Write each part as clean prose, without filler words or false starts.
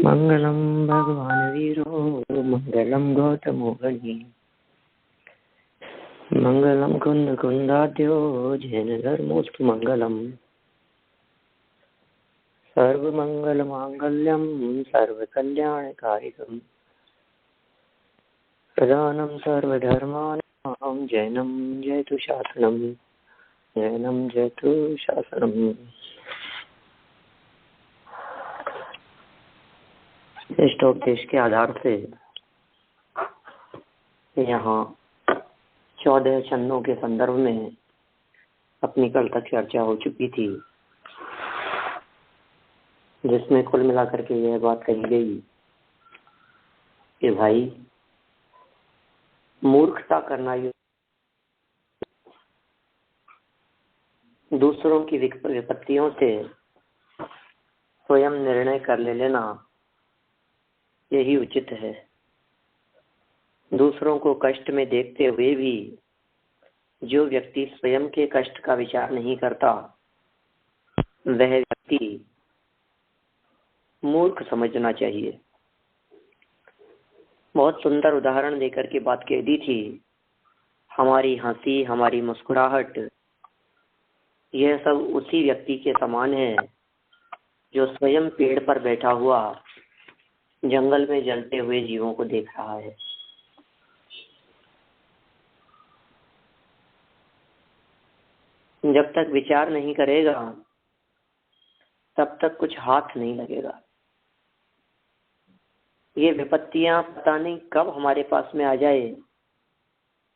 मंगलम भगवान वीरो मंगलम गौतमो गणी मंगलम कुंद कुंदाद्यो जैन धर्मोस्तु मंगलम सर्वमंगल मांगल्यम सर्वकल्याणकारिकम प्रधानम सर्वधर्माणां जैनम जयतु शासनम जैनम जयतु शासनम। इष्टोपदेश के आधार से यहाँ 14 छंदों के संदर्भ में अपनी कल तक चर्चा हो चुकी थी, जिसमें कुल मिलाकर के यह बात कही गई कि भाई मूर्खता करना दूसरों की विपत्तियों से स्वयं निर्णय कर लेना यही उचित है। दूसरों को कष्ट में देखते हुए भी जो व्यक्ति स्वयं के कष्ट का विचार नहीं करता वह व्यक्ति मूर्ख समझना चाहिए। बहुत सुंदर उदाहरण देकर के बात कह दी थी। हमारी हंसी, हमारी मुस्कुराहट, यह सब उसी व्यक्ति के समान है जो स्वयं पेड़ पर बैठा हुआ जंगल में जलते हुए जीवों को देख रहा है। जब तक विचार नहीं करेगा तब तक कुछ हाथ नहीं लगेगा। ये विपत्तियां पता नहीं कब हमारे पास में आ जाए,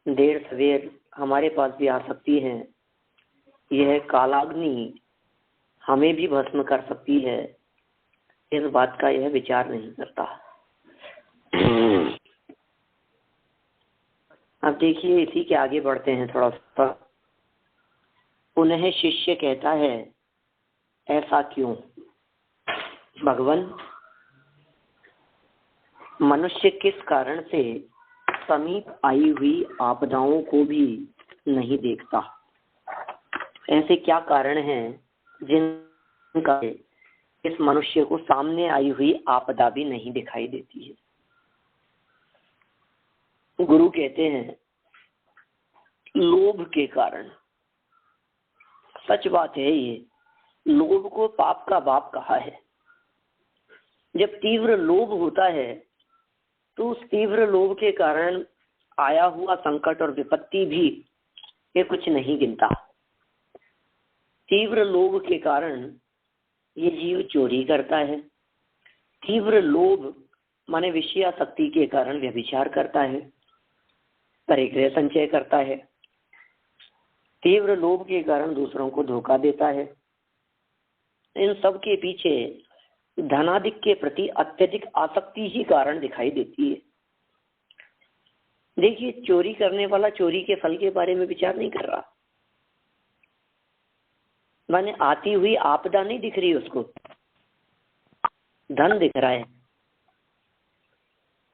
देर सवेर हमारे पास भी आ सकती हैं। यह कालाग्नि हमें भी भस्म कर सकती है, इस बात का यह विचार नहीं करता। अब देखिए, इसी के आगे बढ़ते हैं थोड़ा सा। पुनः शिष्य कहता है, ऐसा क्यों? भगवान, मनुष्य किस कारण से समीप आई हुई आपदाओं को भी नहीं देखता? ऐसे क्या कारण हैं जिनका इस मनुष्य को सामने आई हुई आपदा भी नहीं दिखाई देती है? गुरु कहते हैं, लोभ के कारण। सच बात है, ये लोभ को पाप का बाप कहा है। जब तीव्र लोभ होता है तो उस तीव्र लोभ के कारण आया हुआ संकट और विपत्ति भी ये कुछ नहीं गिनता। तीव्र लोभ के कारण ये जीव चोरी करता है। तीव्र लोभ माने विषयासक्ति के कारण व्यभिचार करता है, परिग्रह संचय करता है। तीव्र लोभ के कारण दूसरों को धोखा देता है। इन सब के पीछे धनाधिक के प्रति अत्यधिक आसक्ति ही कारण दिखाई देती है। देखिए, चोरी करने वाला चोरी के फल के बारे में विचार नहीं कर रहा, माने आती हुई आपदा नहीं दिख रही उसको, धन दिख रहा है।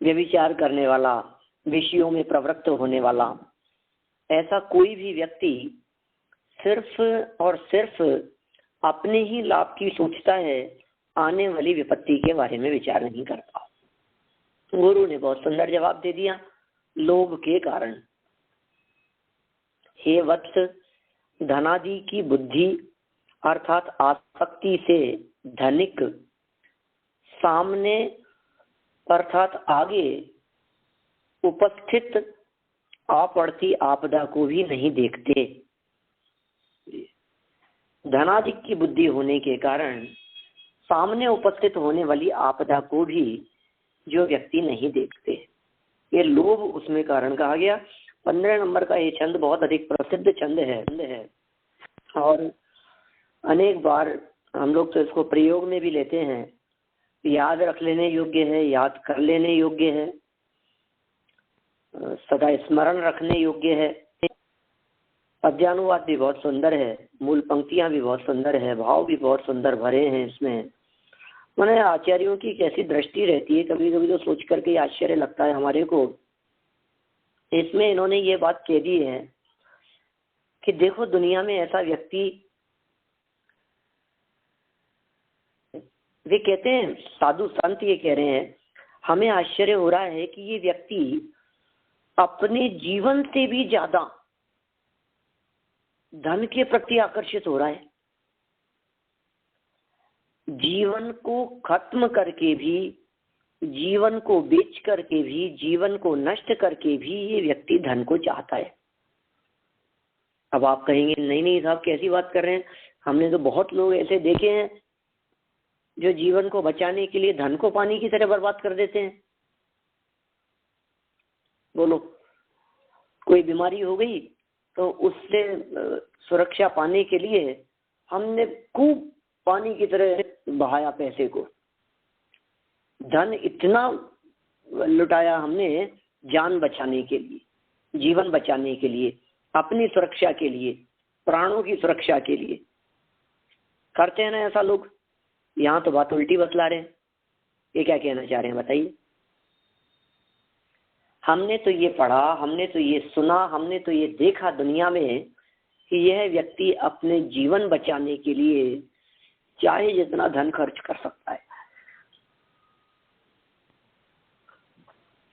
व्यभिचार करने वाला, विषयों में प्रवृत्त होने वाला, ऐसा कोई भी व्यक्ति सिर्फ और सिर्फ अपने ही लाभ की सोचता है, आने वाली विपत्ति के बारे में विचार नहीं करता। गुरु ने बहुत सुंदर जवाब दे दिया, लोभ के कारण। हे वत्स, धनादि की बुद्धि अर्थात आसक्ति से धनिक सामने अर्थात आगे उपस्थित आ पड़ती आपदा को भी नहीं देखते। धनाधिक की बुद्धि होने के कारण सामने उपस्थित होने वाली आपदा को भी जो व्यक्ति नहीं देखते, ये लोभ उसमें कारण कहा गया। 15 नंबर का ये छंद बहुत अधिक प्रसिद्ध छंद है और अनेक बार हम लोग तो इसको प्रयोग में भी लेते हैं। याद रख लेने योग्य है, याद कर लेने योग्य है, सदा स्मरण रखने योग्य है। पद्यानुवाद भी बहुत सुंदर है, मूल पंक्तियां भी बहुत सुंदर है, भाव भी बहुत सुंदर भरे हैं इसमें। मैंने आचार्यों की कैसी दृष्टि रहती है, कभी कभी तो सोच करके आश्चर्य लगता है हमारे को। इसमें इन्होंने ये बात कह दी है कि देखो, दुनिया में ऐसा व्यक्ति वे कहते हैं, साधु संत ये कह रहे हैं, हमें आश्चर्य हो रहा है कि ये व्यक्ति अपने जीवन से भी ज्यादा धन के प्रति आकर्षित हो रहा है। जीवन को खत्म करके भी, जीवन को बेच करके भी, जीवन को नष्ट करके भी ये व्यक्ति धन को चाहता है। अब आप कहेंगे नहीं नहीं साहब कैसी बात कर रहे हैं, हमने तो बहुत लोग ऐसे देखे हैं जो जीवन को बचाने के लिए धन को पानी की तरह बर्बाद कर देते हैं। बोलो, कोई बीमारी हो गई तो उससे सुरक्षा पाने के लिए हमने खूब पानी की तरह बहाया पैसे को, धन इतना लुटाया हमने जान बचाने के लिए, जीवन बचाने के लिए, अपनी सुरक्षा के लिए, प्राणों की सुरक्षा के लिए। करते हैं ना ऐसा लोग। यहाँ तो बात उल्टी बतला रहे हैं। ये क्या कहना चाह रहे हैं बताइए। हमने तो ये पढ़ा, हमने तो ये सुना, हमने तो ये देखा दुनिया में कि यह व्यक्ति अपने जीवन बचाने के लिए चाहे जितना धन खर्च कर सकता है।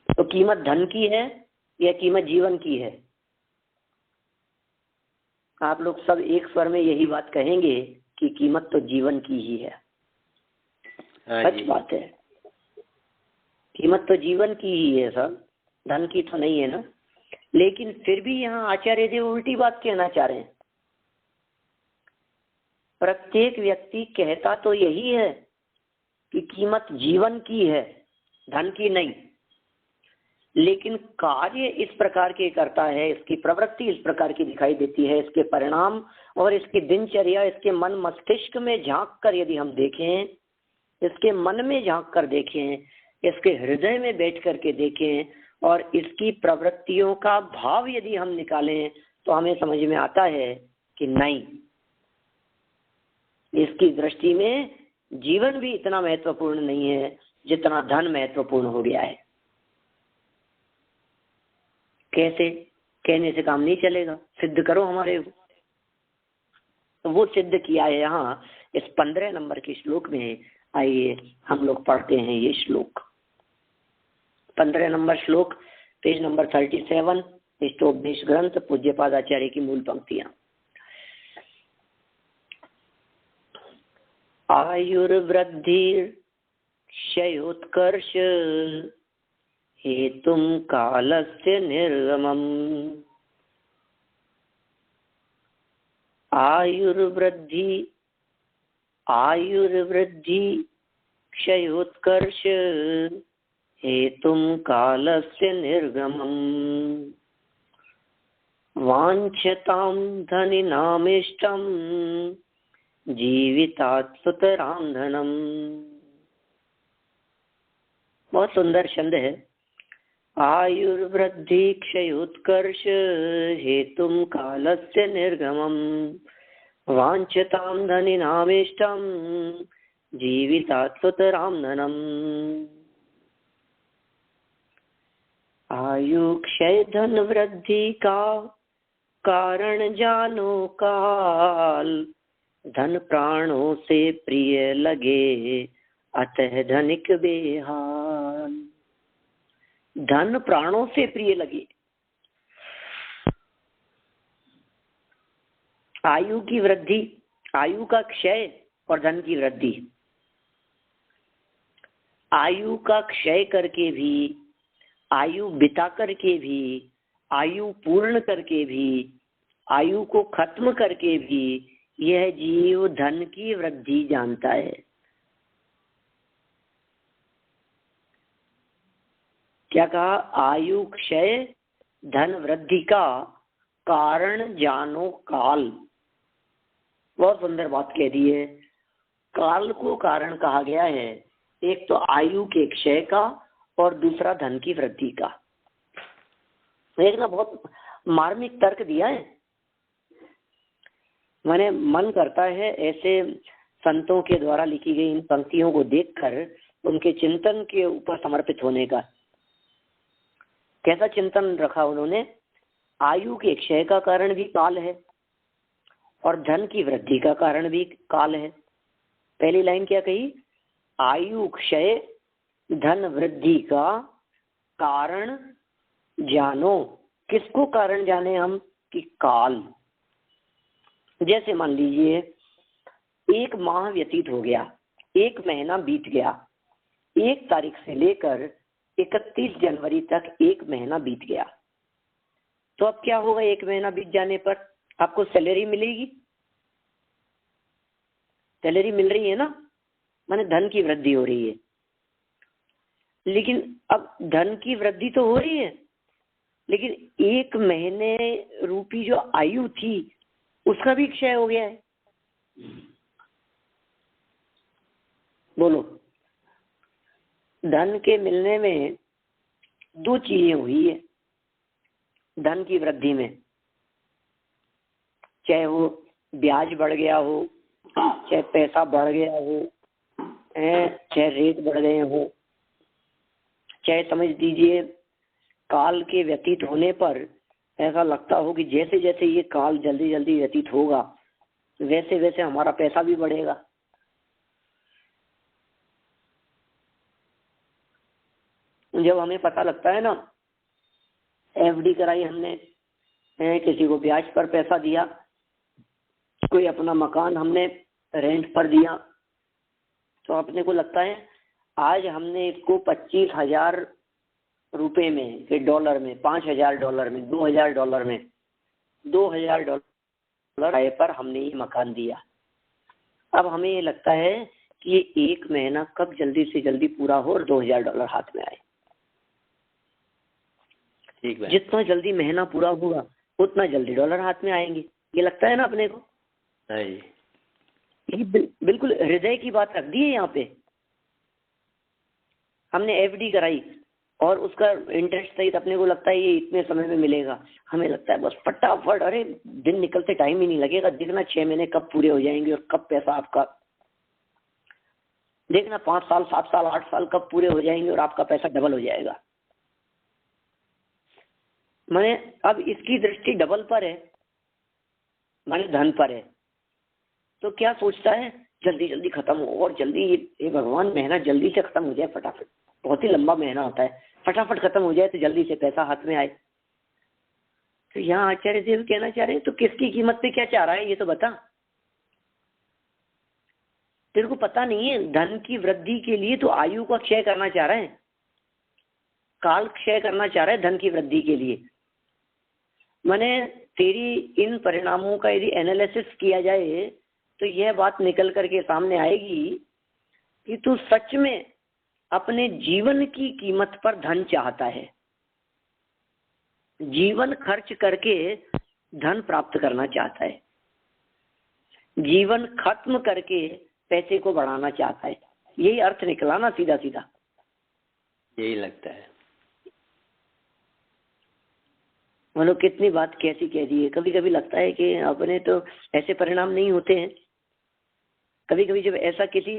तो कीमत धन की है या कीमत जीवन की है? आप लोग सब एक स्वर में यही बात कहेंगे कि कीमत तो जीवन की ही है। सच बात है, कीमत तो जीवन की ही है सर, धन की तो नहीं है ना। लेकिन फिर भी यहाँ आचार्य देव उल्टी बात कहना चाह रहे हैं। प्रत्येक व्यक्ति कहता तो यही है कि कीमत जीवन की है, धन की नहीं, लेकिन कार्य इस प्रकार के करता है, इसकी प्रवृत्ति इस प्रकार की दिखाई देती है, इसके परिणाम और इसकी दिनचर्या इसके मन मस्तिष्क में झांक कर यदि हम देखें, इसके मन में झांक कर देखें, इसके हृदय में बैठ करके देखें और इसकी प्रवृत्तियों का भाव यदि हम निकालें तो हमें समझ में आता है कि नहीं, इसकी दृष्टि में जीवन भी इतना महत्वपूर्ण नहीं है जितना धन महत्वपूर्ण हो गया है। कैसे? कहने से काम नहीं चलेगा, सिद्ध करो हमारे को। तो वो सिद्ध किया है यहाँ इस 15 नंबर के श्लोक में। आइए हम लोग पढ़ते हैं ये श्लोक। 15 नंबर श्लोक, पेज नंबर 37, इष्टोपदेश ग्रंथ, पूज्यपाद आचार्य की मूल पंक्तियां। आयुर्वृद्धि क्षयोत्कर्ष हेतुम कालस्य निर्गमम्। आयुर्वृद्धि क्षयोत्कर्ष हेतुम कालस्य निर्गमम्। वाञ्छतां धनिनामिष्टं जीवितात् सुतरां धनम्। बहुत सुंदर छंद है। आयुर्वृद्धि क्षयोत्कर्ष हेतुम कालस्य निर्गमम्। वाञ्छतां धनिनामिष्टं जीवितात् सुतरां धनम्। आयु क्षय धन वृद्धि का कारण जानो काल। धन प्राणों से प्रिय लगे अतः धनिक बेहाल। धन प्राणों से प्रिय लगे। आयु की वृद्धि, आयु का क्षय और धन की वृद्धि। आयु का क्षय करके भी, आयु बिता करके भी, आयु पूर्ण करके भी, आयु को खत्म करके भी यह जीव धन की वृद्धि जानता है। क्या कहा? आयु क्षय धन वृद्धि का कारण जानो काल। बहुत सुंदर बात कह दी है। काल को कारण कहा गया है, एक तो आयु के क्षय का और दूसरा धन की वृद्धि का। एक ना बहुत मार्मिक तर्क दिया है। मैंने मन करता है ऐसे संतों के द्वारा लिखी गई इन पंक्तियों को देखकर उनके चिंतन के ऊपर समर्पित होने का। कैसा चिंतन रखा उन्होंने? आयु के क्षय का कारण भी काल है और धन की वृद्धि का कारण भी काल है। पहली लाइन क्या कही? आयु क्षय धन वृद्धि का कारण जानो। किसको कारण जाने हम? कि काल। जैसे मान लीजिए 1 माह व्यतीत हो गया, 1 महीना बीत गया, 1 तारीख से लेकर 31 जनवरी तक 1 महीना बीत गया। तो अब क्या होगा? 1 महीना बीत जाने पर आपको सैलरी मिलेगी, सैलरी मिल रही है ना, माने धन की वृद्धि हो रही है। लेकिन अब धन की वृद्धि तो हो रही है, लेकिन 1 महीने रूपी जो आयु थी उसका भी क्षय हो गया है। बोलो, धन के मिलने में 2 चीजें हुई है धन की वृद्धि में, चाहे वो ब्याज बढ़ गया हो, चाहे पैसा बढ़ गया हो, चाहे रेट बढ़ गए हो, चाहे समझ दीजिए काल के व्यतीत होने पर ऐसा लगता हो कि जैसे जैसे ये काल जल्दी जल्दी व्यतीत होगा वैसे वैसे हमारा पैसा भी बढ़ेगा। जब हमें पता लगता है ना, एफडी कराई हमने, किसी को ब्याज पर पैसा दिया, कोई अपना मकान हमने रेंट पर दिया, तो अपने को लगता है आज हमने इसको 25,000 रुपए में, फिर डॉलर में, $5,000 में, $2,000 में, $2,000 आय पर हमने ये मकान दिया। अब हमें ये लगता है कि ये 1 महीना कब जल्दी से जल्दी पूरा हो और $2,000 हाथ में आए। ठीक है, जितना जल्दी महीना पूरा होगा उतना जल्दी डॉलर हाथ में आएंगे, ये लगता है ना अपने को। ये बिल्कुल हृदय की बात रख दी है यहाँ पे। हमने एफडी कराई और उसका इंटरेस्ट सहित अपने को लगता है ये इतने समय में मिलेगा, हमें लगता है बस फटाफट, अरे दिन निकलते टाइम ही नहीं लगेगा, देखना 6 महीने कब पूरे हो जाएंगे और कब पैसा आपका, देखना 5 साल 7 साल 8 साल कब पूरे हो जाएंगे और आपका पैसा डबल हो जाएगा। माने अब इसकी दृष्टि डबल पर है, माने धन पर है, तो क्या सोचता है जल्दी जल्दी खत्म हो और जल्दी ये भगवान महीना जल्दी से खत्म हो जाए, फटाफट, बहुत ही लंबा महीना होता है, फटाफट खत्म हो जाए तो जल्दी से पैसा हाथ में आए। तो यहाँ आचार्य देव कहना चाह रहे हैं तो किसकी कीमत पे क्या चाह रहा है ये तो बता। तेरे को पता नहीं है, धन की वृद्धि के लिए तो आयु का क्षय करना चाह रहा है, काल क्षय करना चाह रहा है धन की वृद्धि के लिए। माने तेरी इन परिणामों का यदि एनालिसिस किया जाए तो यह बात निकल करके सामने आएगी कि तू सच में अपने जीवन की कीमत पर धन चाहता है, जीवन खर्च करके धन प्राप्त करना चाहता है, जीवन खत्म करके पैसे को बढ़ाना चाहता है। यही अर्थ निकला ना सीधा सीधा, यही लगता है। मतलब कितनी बात कैसी कह दी है। कभी कभी लगता है कि अपने तो ऐसे परिणाम नहीं होते हैं। कभी कभी जब ऐसा किसी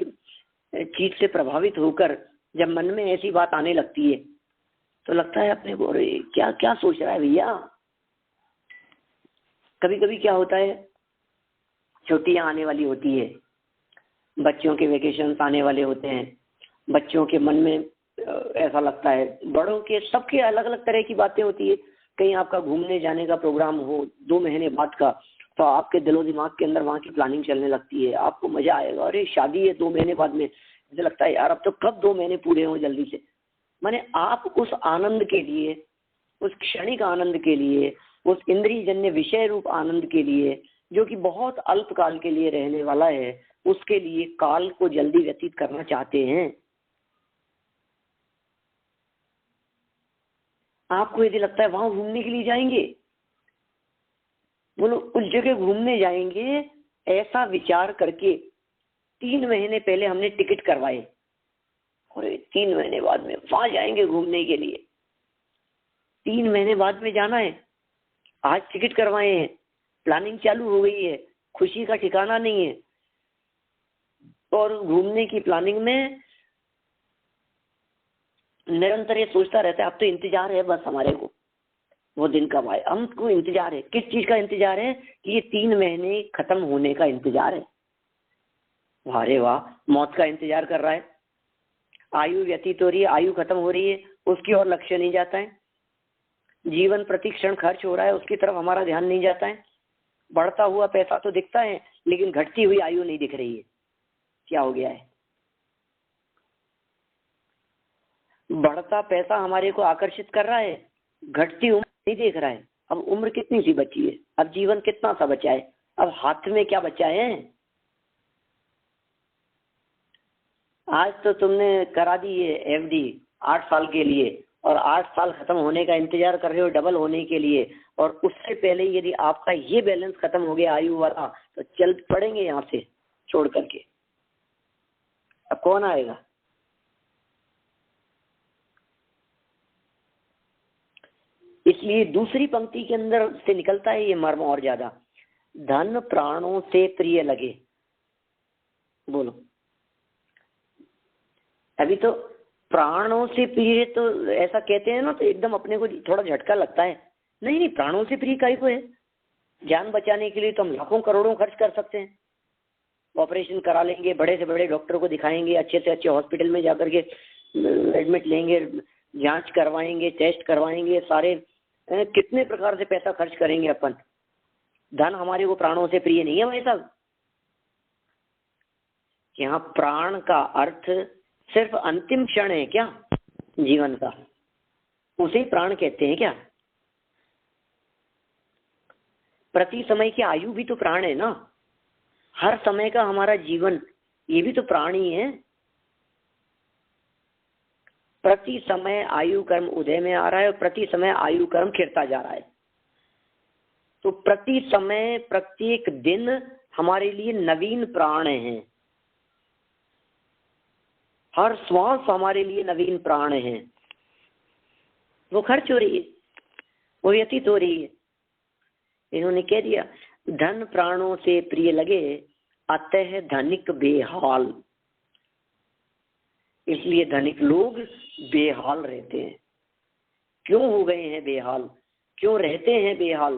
चीज से प्रभावित होकर जब मन में ऐसी बात आने लगती है तो लगता है अपने को, अरे क्या क्या सोच रहा है भैया। कभी कभी क्या होता है, छुट्टियां आने वाली होती है, बच्चों के वेकेशन आने वाले होते हैं, बच्चों के मन में ऐसा लगता है, बड़ों के सबके अलग अलग तरह की बातें होती है। कहीं आपका घूमने जाने का प्रोग्राम हो 2 महीने बाद का, तो आपके दिलो दिमाग के अंदर वहां की प्लानिंग चलने लगती है, आपको मजा आएगा, अरे शादी है 2 महीने बाद में, मुझे लगता है यार अब तो कब 2 महीने पूरे हों जल्दी से। माने आप उस आनंद के लिए, उस क्षणिक आनंद के लिए, उस इंद्रिय जन्य विषय रूप आनंद के लिए जो कि बहुत अल्प काल के लिए रहने वाला है, उसके लिए काल को जल्दी व्यतीत करना चाहते हैं। आपको यदि लगता है वहां घूमने के लिए जाएंगे, बोलो उस जगह घूमने जाएंगे, ऐसा विचार करके 3 महीने पहले हमने टिकट करवाए और 3 महीने बाद में वहां जाएंगे घूमने के लिए। 3 महीने बाद में जाना है, आज टिकट करवाए हैं, प्लानिंग चालू हो गई है, खुशी का ठिकाना नहीं है, और घूमने की प्लानिंग में निरंतर ये सोचता रहता है अब तो इंतजार है बस हमारे को वो दिन कब आए। हमको इंतजार है, किस चीज का इंतजार है? कि ये 3 महीने खत्म होने का इंतजार है। वाह रे वाह, मौत का इंतजार कर रहा है। आयु व्यतीत हो रही है, आयु खत्म हो रही है, उसकी ओर लक्ष्य नहीं जाता है। जीवन प्रतिक्षण खर्च हो रहा है, उसकी तरफ हमारा ध्यान नहीं जाता है। बढ़ता हुआ पैसा तो दिखता है, लेकिन घटती हुई आयु नहीं दिख रही है। क्या हो गया है? बढ़ता पैसा हमारे को आकर्षित कर रहा है, घटती उम्र नहीं देख रहा है। अब उम्र कितनी सी बची है, अब जीवन कितना सा बचा है, अब हाथ में क्या बचा है। आज तो तुमने करा दी है एफडी 8 साल के लिए, और 8 साल खत्म होने का इंतजार कर रहे हो डबल होने के लिए, और उससे पहले यदि आपका ये बैलेंस खत्म हो गया आयु वाला, तो चल पड़ेंगे यहाँ से छोड़ करके। अब कौन आएगा? इसलिए दूसरी पंक्ति के अंदर से निकलता है ये मर्म और ज्यादा, धन प्राणों से प्रिय लगे। बोलो, अभी तो प्राणों से प्रिय तो ऐसा कहते हैं ना, तो एकदम अपने को थोड़ा झटका लगता है। नहीं नहीं, प्राणों से प्रिय काहे को है? जान बचाने के लिए तो हम लाखों करोड़ों खर्च कर सकते हैं। ऑपरेशन करा लेंगे, बड़े से बड़े डॉक्टर को दिखाएंगे, अच्छे से अच्छे हॉस्पिटल में जाकर के एडमिट लेंगे, जांच करवाएंगे, टेस्ट करवाएंगे, सारे कितने प्रकार से पैसा खर्च करेंगे अपन। धन हमारे को प्राणों से प्रिय नहीं है भाई साहब। यहाँ प्राण का अर्थ सिर्फ अंतिम क्षण है क्या जीवन का, उसे प्राण कहते हैं क्या? प्रति समय की आयु भी तो प्राण है ना, हर समय का हमारा जीवन ये भी तो प्राण ही है। प्रति समय आयु कर्म उदय में आ रहा है और प्रति समय आयु कर्म खिरता जा रहा है। तो प्रति समय प्रत्येक दिन हमारे लिए नवीन प्राण है, हर श्वास हमारे लिए नवीन प्राण है। वो खर्च हो रही है, वो व्यतीत हो रही है। इन्होंने कह दिया धन प्राणों से प्रिय लगे, अतः धनिक बेहाल। इसलिए धनिक लोग बेहाल रहते हैं। क्यों हो गए हैं बेहाल, क्यों रहते हैं बेहाल?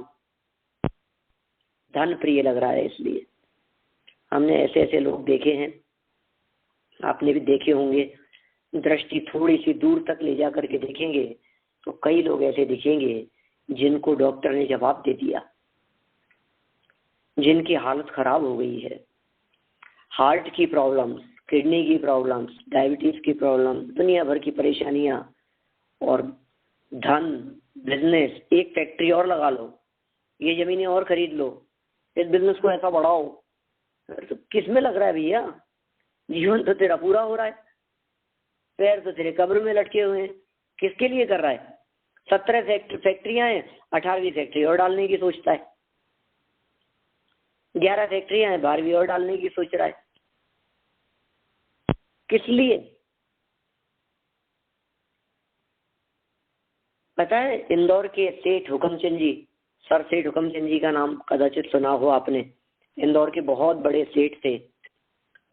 धन प्रिय लग रहा है इसलिए। हमने ऐसे ऐसे लोग देखे हैं, आपने भी देखे होंगे। दृष्टि थोड़ी सी दूर तक ले जा करके देखेंगे तो कई लोग ऐसे दिखेंगे जिनको डॉक्टर ने जवाब दे दिया, जिनकी हालत खराब हो गई है। हार्ट की प्रॉब्लम्स, किडनी की प्रॉब्लम्स, डायबिटीज की प्रॉब्लम, दुनिया भर की परेशानियां, और धन, बिजनेस, एक फैक्ट्री और लगा लो, ये जमीनें और खरीद लो, इस बिजनेस को ऐसा बढ़ाओ। तो किस में लग रहा है भैया? जीवन तो तेरा पूरा हो रहा है, पैर तो तेरे कब्र में लटके हुए हैं। किसके लिए कर रहा है? 17 फैक्ट्रियां हैं, 18वीं फैक्ट्री और डालने की सोचता है। 11 फैक्ट्रियां हैं, 12वीं और डालने की सोच रहा है। किस लिए? पता है, इंदौर के सेठ हुकमचंद जी, सर सेठ हुकमचंद जी का नाम कदाचित सुना हो आपने। इंदौर के बहुत बड़े सेठ थे,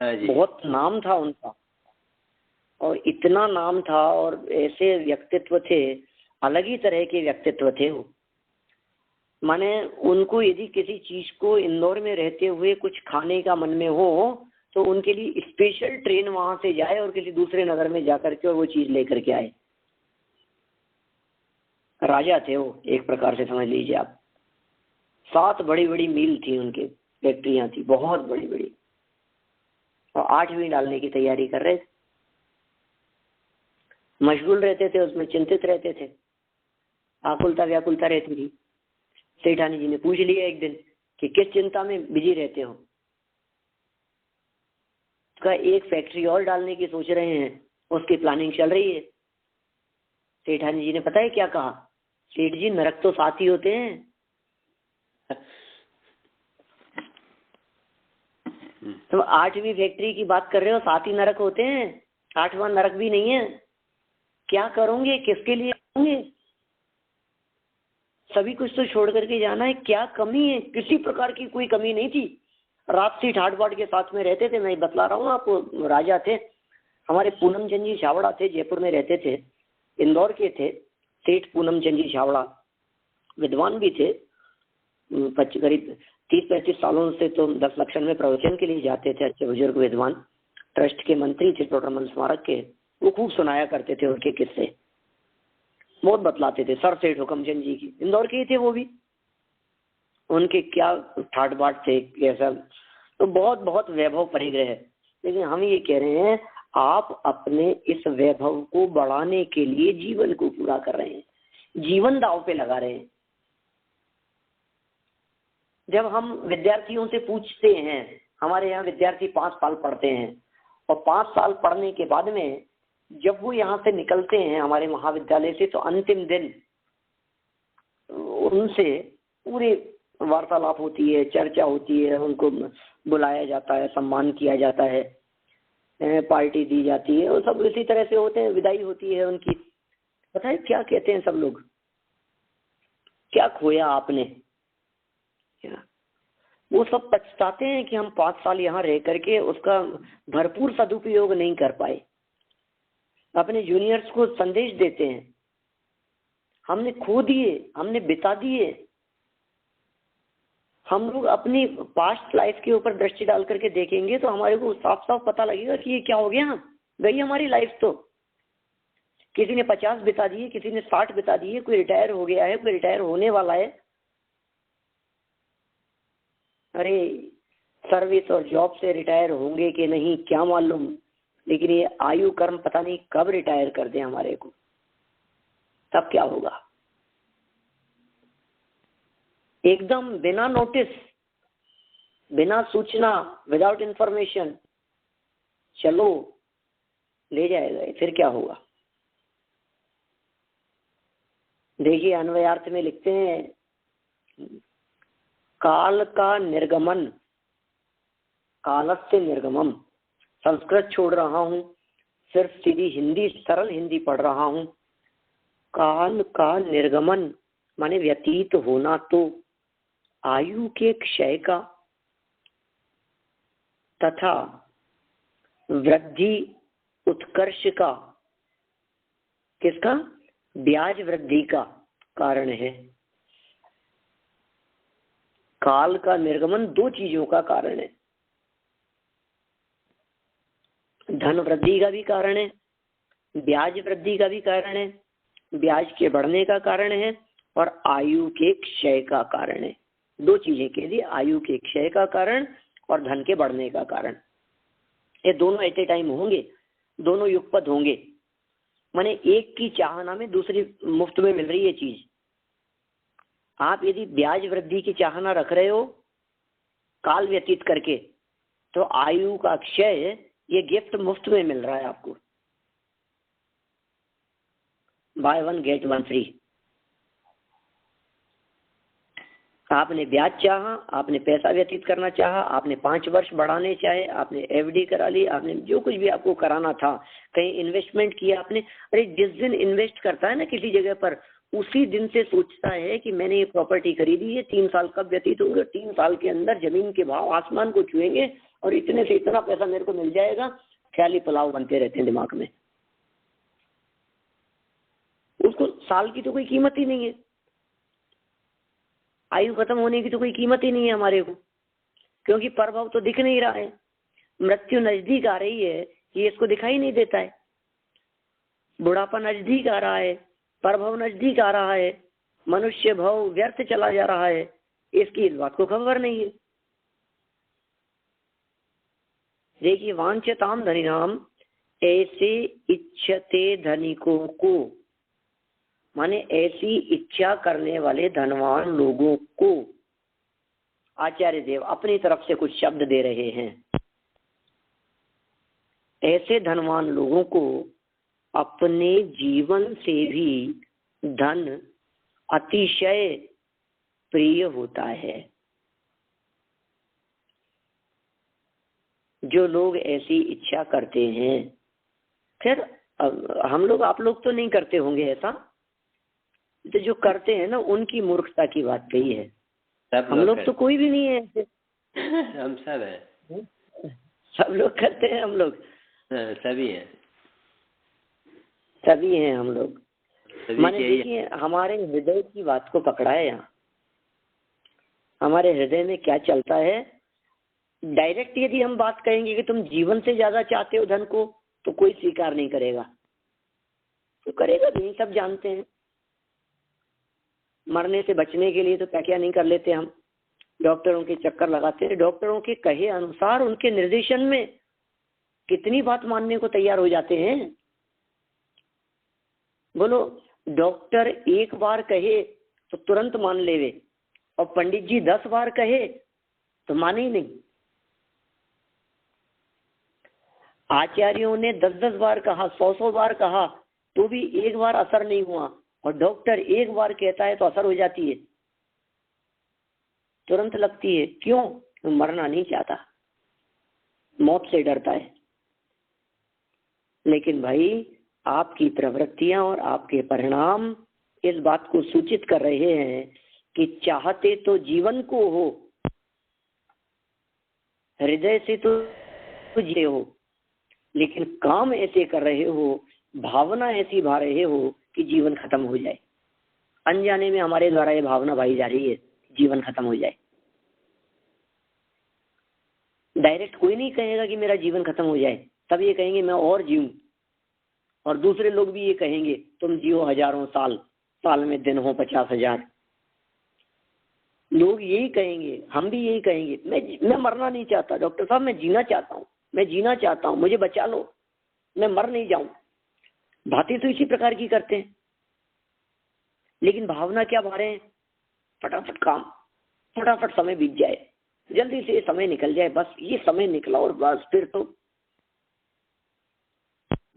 बहुत नाम था उनका, और इतना नाम था और ऐसे व्यक्तित्व थे, अलग ही तरह के व्यक्तित्व थे वो। माने उनको यदि किसी चीज को इंदौर में रहते हुए कुछ खाने का मन में हो तो उनके लिए स्पेशल ट्रेन वहां से जाए और किसी दूसरे नगर में जाकर के और वो चीज लेकर के आए। राजा थे वो, एक प्रकार से समझ लीजिए आप। 7 बड़ी बड़ी मिल थी उनके, फैक्ट्रियां थी बहुत बड़ी बड़ी, और 8वीं डालने की तैयारी कर रहे थे। मशगूल रहते थे उसमें, चिंतित रहते थे, आकुलता व्याकुलता रहती थी। सेठानी जी ने पूछ लिया एक दिन कि किस चिंता में बिजी रहते हो? का एक फैक्ट्री और डालने की सोच रहे हैं, उसकी प्लानिंग चल रही है। सेठानी जी ने पता है क्या कहा? सेठ जी, नरक तो 7 ही होते हैं। तो 8वीं फैक्ट्री की बात कर रहे हो, 7 ही नरक होते हैं, 8वां नरक भी नहीं है। क्या करोगे, किसके लिए करोगे? सभी कुछ तो छोड़ करके जाना है। क्या कमी है? किसी प्रकार की कोई कमी नहीं थी। रात से ठाट बाट के साथ में रहते थे। मैं बतला रहा हूँ आपको, राजा थे हमारे पूनम चंद जी छावड़ा थे, जयपुर में रहते थे, इंदौर के थे सेठ पूनम चंद जी छावड़ा। विद्वान भी थे, करीब 30-35 सालों से तो 10 लक्षण में प्रवचन के लिए जाते थे। अच्छे बुजुर्ग विद्वान, ट्रस्ट के मंत्री थे टोडरमल स्मारक के। वो खूब सुनाया करते थे उनके किस्से, बहुत बतलाते थे। सर सेठ हुकमचंद जी की, इंदौर के ही थे वो भी, उनके क्या ठाट बाट थे कैसा, तो बहुत बहुत वैभव परिग्रह है। लेकिन हम ये कह रहे हैं आप अपने इस वैभव को बढ़ाने के लिए जीवन को पूरा कर रहे हैं, जीवन दांव पे लगा रहे हैं। जब हम विद्यार्थियों से पूछते हैं, हमारे यहाँ विद्यार्थी 5 साल पढ़ते हैं और 5 साल पढ़ने के बाद में जब वो यहाँ से निकलते हैं हमारे महाविद्यालय से, तो अंतिम दिन उनसे पूरी वार्तालाप होती है, चर्चा होती है, उनको बुलाया जाता है, सम्मान किया जाता है, पार्टी दी जाती है और सब इसी तरह से होते हैं। विदाई होती है उनकी। पता है क्या कहते हैं सब लोग, क्या खोया आपने, क्या वो सब पछताते हैं कि हम 5 साल यहाँ रह करके उसका भरपूर सदुपयोग नहीं कर पाए। अपने जूनियर्स को संदेश देते हैं, हमने खो दिए, हमने बिता दिए। हम लोग अपनी पास्ट लाइफ के ऊपर दृष्टि डाल करके देखेंगे तो हमारे को साफ साफ पता लगेगा कि ये क्या हो गया, गई हमारी लाइफ। तो किसी ने 50 बिता दिए, किसी ने 60 बिता दिए, कोई रिटायर हो गया है, कोई रिटायर होने वाला है। अरे सर्विस और जॉब से रिटायर होंगे कि नहीं क्या मालूम, लेकिन ये आयु कर्म पता नहीं कब रिटायर कर दे हमारे को, तब क्या होगा। एकदम बिना नोटिस, बिना सूचना, विदाउट इंफॉर्मेशन चलो ले जाएगा, फिर क्या होगा। देखिए अन्वयार्थ में लिखते हैं, काल का निर्गमन, कालस्य निर्गमम। संस्कृत छोड़ रहा हूं, सिर्फ सीधी हिंदी, सरल हिंदी पढ़ रहा हूं। काल का निर्गमन माने व्यतीत होना तो आयु के क्षय का तथा वृद्धि उत्कर्ष का, किसका, ब्याज वृद्धि का कारण है। काल का निर्गमन 2 चीजों का कारण है, धन वृद्धि का भी कारण है, ब्याज वृद्धि का भी कारण है, ब्याज के बढ़ने का कारण है और आयु के क्षय का कारण है। 2 चीजें के लिए, आयु के क्षय का कारण और धन के बढ़ने का कारण। ये दोनों एट ए टाइम होंगे, दोनों युगपद होंगे। माने एक की चाहना में दूसरी मुफ्त में मिल रही है चीज। आप यदि ब्याज वृद्धि की चाहना रख रहे हो काल व्यतीत करके, तो आयु का क्षय ये गिफ्ट मुफ्त में मिल रहा है आपको, बाय 1 गेट 1 फ्री। आपने ब्याज चाहा, आपने पैसा व्यतीत करना चाहा, आपने 5 वर्ष बढ़ाने चाहे, आपने एफडी करा ली, आपने जो कुछ भी आपको कराना था, कहीं इन्वेस्टमेंट किया आपने। अरे जिस दिन इन्वेस्ट करता है ना किसी जगह पर, उसी दिन से सोचता है कि मैंने ये प्रॉपर्टी खरीदी है, 3 साल कब व्यतीत होंगे, 3 साल के अंदर जमीन के भाव आसमान को छुएंगे और इतने से इतना पैसा मेरे को मिल जाएगा। ख्याली पुलाव बनते रहते हैं दिमाग में, उसको साल की तो कोई कीमत ही नहीं है, आयु खत्म होने की तो कोई कीमत ही नहीं है हमारे को, क्योंकि प्रभाव तो दिख नहीं रहा है। मृत्यु नजदीक आ रही है, ये इसको दिखाई नहीं देता है। बुढ़ापा नजदीक आ रहा है, प्रभाव नजदीक आ रहा है, मनुष्य भाव व्यर्थ चला जा रहा है, इसकी इस बात को खबर नहीं है। देखिए वांछताम धनिनाम, ऐसे इच्छते धनिकों को, माने ऐसी इच्छा करने वाले धनवान लोगों को आचार्य देव अपनी तरफ से कुछ शब्द दे रहे हैं। ऐसे धनवान लोगों को अपने जीवन से भी धन अतिशय प्रिय होता है। जो लोग ऐसी इच्छा करते हैं, फिर हम लोग आप लोग तो नहीं करते होंगे ऐसा, तो जो करते हैं ना उनकी मूर्खता की बात कही है। हम लोग तो कोई भी नहीं है ऐसे, हम सब है, सब लोग करते हैं, हम लोग सभी हैं, सभी हैं हम लोग। माने देखिए हमारे हृदय की बात को पकड़ा है यहाँ, हमारे हृदय में क्या चलता है। डायरेक्ट यदि हम बात कहेंगे कि तुम जीवन से ज्यादा चाहते हो धन को, तो कोई स्वीकार नहीं करेगा, तो करेगा नहीं, सब जानते हैं। मरने से बचने के लिए तो क्या क्या नहीं कर लेते हम, डॉक्टरों के चक्कर लगाते हैं, डॉक्टरों के कहे अनुसार उनके निर्देशन में कितनी बात मानने को तैयार हो जाते हैं। बोलो, डॉक्टर एक बार कहे तो तुरंत मान लेवे, और पंडित जी 10 बार कहे तो माने ही नहीं। आचार्यों ने 10-10 बार कहा, 100-100 बार कहा, तो भी एक बार असर नहीं हुआ, और डॉक्टर एक बार कहता है तो असर हो जाती है, तुरंत लगती है। क्यों? वो मरना नहीं चाहता, मौत से डरता है। लेकिन भाई, आपकी प्रवृत्तियां और आपके परिणाम इस बात को सूचित कर रहे हैं कि चाहते तो जीवन को हो, हृदय से तो जिए हो, लेकिन काम ऐसे कर रहे हो, भावना ऐसी भा रहे हो कि जीवन खत्म हो जाए। अनजाने में हमारे द्वारा ये भावना भाई जा रही है, जीवन खत्म हो जाए। डायरेक्ट कोई नहीं कहेगा कि मेरा जीवन खत्म हो जाए, तब ये कहेंगे मैं और जीऊं, और दूसरे लोग भी ये कहेंगे तुम जियो हजारों साल, साल में दिन हो 50,000। लोग यही कहेंगे, हम भी यही कहेंगे। मैं मरना नहीं चाहता डॉक्टर साहब, मैं जीना चाहता हूँ, मैं जीना चाहता हूँ, मुझे बचा लो, मैं मर नहीं जाऊं। बातें तो इसी प्रकार की करते हैं, लेकिन भावना क्या भा रहे हैं? फटाफट काम, फटाफट समय बीत जाए, जल्दी से ये समय निकल जाए, बस ये समय निकला और बस फिर तो,